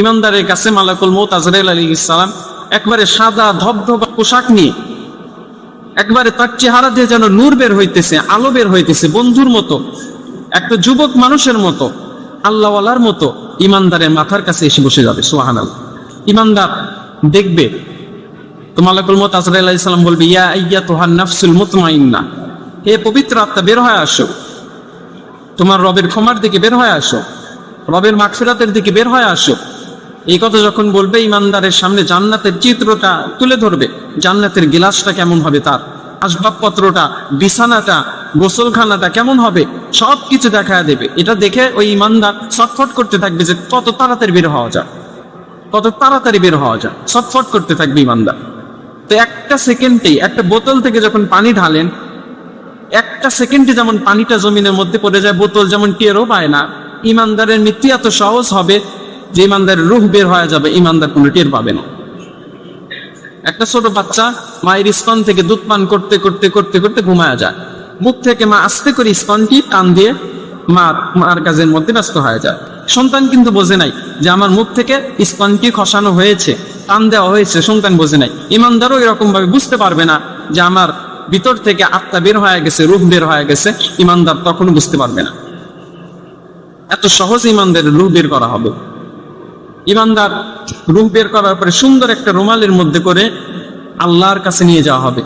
ইমানদারের কাছে মালাকুল মউত আজরাইল আলাইহিস সালাম একবারে সাদা ধবধবা পোশাক নিয়ে, একবারে তার চেহারা দিয়ে যেন নূর বের হইতেছে, আলো বের হইতেছে, বন্ধুর মতো, একটা যুবক মানুষের মতো, আল্লাহওয়ালার মতো ইমানদারের মাথার কাছে এসে বসে যাবে। সুবহানাল্লাহ। ইমানদার দেখবে তো মালাকুল মউত আজরাইল আলাইহিস সালাম বলবে, ইয়া আইয়াতুহান নাফসুল মুতমাইন্নাহ, হে পবিত্র আত্মা বের হয়ে আসো, তোমার রবের ক্ষমার দিকে বের হয়ে আসো, রবের মাগফিরাতের দিকে বের হয়ে আসো। এই কথা যখন বলবে, ইমানদারের সামনে জান্নাতের চিত্রটা তুলে ধরবে, জান্নাতের গিলাসটা কেমন হবে, তার আসবাবপত্রটা, বিছানাটা, গোসলখানাটা কেমন হবে, সবকিছু দেখা দেবে। এটা দেখে ওই ইমানদার ছটফট করতে থাকবে যে কত তাড়াতাড়ি বের হওয়া যায়, কত তাড়াতাড়ি বের হওয়া যায়, ছটফট করতে থাকবে ইমানদার। তো একটা সেকেন্ডেই, একটা বোতল থেকে যখন পানি ঢালেন, একটা সেকেন্ডে যেমন পানিটা জমিনের মধ্যে পড়ে যায়, বোতল যেমন টেরও পায় না, ইমানদারের মৃত্যু এত সহজ হবে যে ইমানদারের রূহ বের হয়ে যাবে, ইমানদার কোনো টের পাবে না। একটা ছোট বাচ্চা মায়ের স্তন থেকে দুধ পান করতে করতে করতে করতে ঘুমায়া যায়, মুখ থেকে মা আস্তে করে স্তনটি টান দিয়ে মার কাজের মধ্যে ব্যস্ত হয়ে যায়। সন্তান কিন্তু বোঝে নাই যে আমার মুখ থেকে স্তনটি খসানো হয়েছে, টান দেওয়া হয়েছে, সন্তান বোঝে নাই। ইমানদারও এরকম ভাবে বুঝতে পারবে না যে আমার ভিতর থেকে আত্মা বের হয়ে গেছে, রূহ বের হয়ে গেছে, ইমানদার তখনও বুঝতে পারবে না। এত সহজ ইমানদারের রূহ বের করা হবে। ইমানদার রূহ বের করার পরে সুন্দর একটা রুমালের মধ্যে করে আল্লাহর কাছে নিয়ে যাওয়া হবে,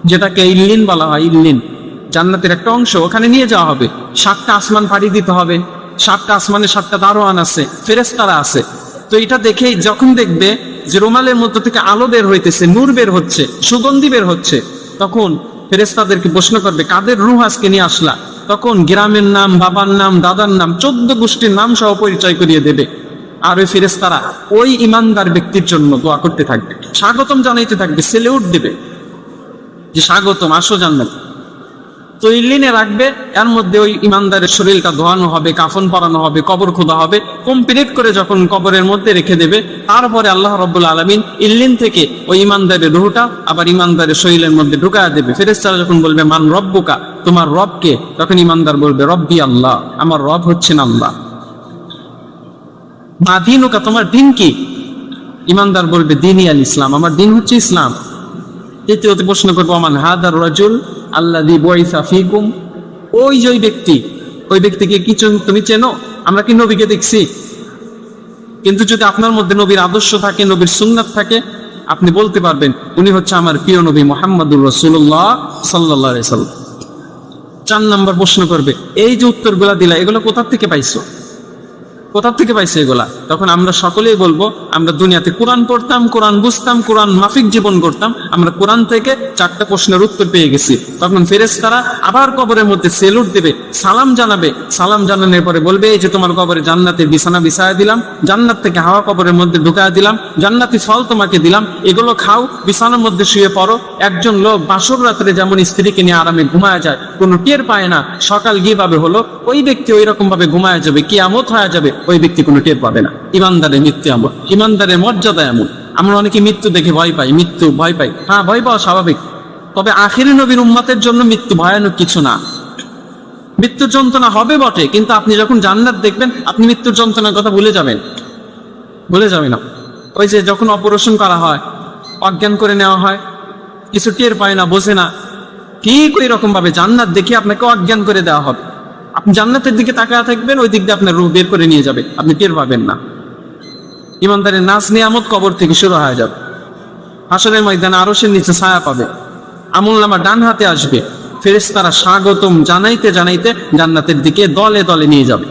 যেটাকে ইল্লিন বলা হয়। ইল্লিন জান্নাতের একটা অংশ, ওখানে নিয়ে যাওয়া হবে। 7টা আসমান পাড়ি দিতে হবে, 7টা আসমানে 7টা দারোয়ান আছে, ফেরেশতারা আছে। তো এটা দেখেই যখন দেখবে যে রুমালের মধ্য থেকে আলো বের হইতেছে, নূর বের হচ্ছে, সুগন্ধি বের হচ্ছে, তখন ফেরেশতাদেরকে প্রশ্ন করবে, কাদের রূহ আজকে নিয়ে আসলা? তখন গ্রামের নাম, বাবার নাম, দাদার নাম, 14 গোষ্ঠীর নাম সহ পরিচয় করিয়ে দেবে। আর ওই ফেরেশতারা ওই ইমানদার ব্যক্তির জন্য দোয়া করতে থাকবে, স্বাগতম জানাইতে থাকবে, সেলিউট দেবে যে স্বাগতম, আসো জান্নাতে। তো ইল্লিনে রাখবে, এর মধ্যে ওই ইমানদারের শরীরটা ধোয়ানো হবে, কাফন পরানো হবে, কবর খোদা হবে। কমপ্লিট করে যখন কবরের মধ্যে রেখে দেবে, তারপরে আল্লাহ রাব্বুল আলামিন ইল্লিন থেকে ওই ইমানদারের রূহটা আবার ইমানদারের শরীরের মধ্যে ঢুকায়া দেবে। ফেরেশতারা যখন বলবে, মান রব্বুকা, তোমার রব কে? তখন ইমানদার বলবে, রব্বি আল্লাহ, আমার রব হচ্ছেন আল্লাহ। মা দিনুকা, তোমার দিন কি? ইমানদার বলবে, দিনই আল ইসলাম, আমার দিন হচ্ছে ইসলাম। তৃতীয়ত প্রশ্ন করবো, আমান হাদার রাজুল আল্লাযী বুইসা ফীকুম, ওই যে ব্যক্তি, ওই ব্যক্তিকে কি তুমি চেনো? আমরা কি নবীকে দেখছি? কিন্তু যদি আপনার মধ্যে নবীর আদর্শ থাকে, নবীর সুন্নাত থাকে, আপনি বলতে পারবেন উনি হচ্ছে আমার প্রিয় নবী মুহাম্মদুর রাসূলুল্লাহ সাল্লাল্লাহু আলাইহি ওয়াসাল্লাম। 4 নম্বর প্রশ্ন করবে, এই যে উত্তরগুলা দিলা, এগুলো কোথা থেকে পাইছো? কোথা থেকে পাইছে এগুলা? তখন আমরা সকলেই বলবো, আমরা দুনিয়াতে কোরআন পড়তাম, কোরআন বুঝতাম, কোরআন মাফিক জীবন করতাম, আমরা কোরআন থেকে 4টা প্রশ্নের উত্তর পেয়ে গেছি। তখন ফেরেশতারা আবার কবরের মধ্যে সেলুট দেবে, সালাম জানাবে। সালাম জানানোর পরে বলবে, এই যে তোমার কবরে জান্নাতের বিছানা বিছায়া দিলাম, জান্নাত থেকে হাওয়া কবরের মধ্যে ঢুকায়া দিলাম, জান্নাতি ফল তোমাকে দিলাম, এগুলো খাও, বিছানার মধ্যে শুয়ে পড়ো। একজন লোক বাসর রাত্রে যেমন স্ত্রীকে নিয়ে আরামে ঘুমায়া যায়, কোনো টের পায় না, সকাল কিভাবে হলো, ওই ব্যক্তি ওই রকম ভাবে ঘুমায়া যাবে, কিয়ামত হয়ে যাবে, ওই ব্যক্তি কোনো টের পাবে না। ইমানদারের মৃত্যু এমন, ইমানদারের মর্যাদা এমন। আমরা অনেকে মৃত্যু দেখে ভয় পাই, মৃত্যু ভয় পাই, হ্যাঁ ভয় পাওয়া স্বাভাবিক, তবে আখিরি নবীর উম্মতের জন্য মৃত্যু ভয়ানক কিছু না। মৃত্যুর যন্ত্রণা হবে বটে, কিন্তু আপনি যখন জান্নাত দেখবেন, আপনি মৃত্যুর যন্ত্রণার কথা ভুলে যাবেন, ভুলে যাবেন না। ওই যে যখন অপারেশন করা হয়, অজ্ঞান করে নেওয়া হয়, কিছু টের পায় না, বোঝে না, ঠিক ওই রকম ভাবে জান্নাত দেখে আপনাকে অজ্ঞান করে দেওয়া হবে। আপনি জান্নাতের দিকে তাকায় থাকবেন, ওই দিক দিয়ে আপনার রূহ বের করে নিয়ে যাবে, আপনি টের পাবেন না। ইমানদারের নাজ নিয়ামত কবর থেকে শুরু হয়ে যাবে। হাসরের ময়দানে আরশের নিচে ছায়া পাবে, আমলনামা ডান হাতে আসবে, ফেরেশতারা স্বাগতম জানাইতে জানাইতে জান্নাতের দিকে দলে দলে নিয়ে যাবে।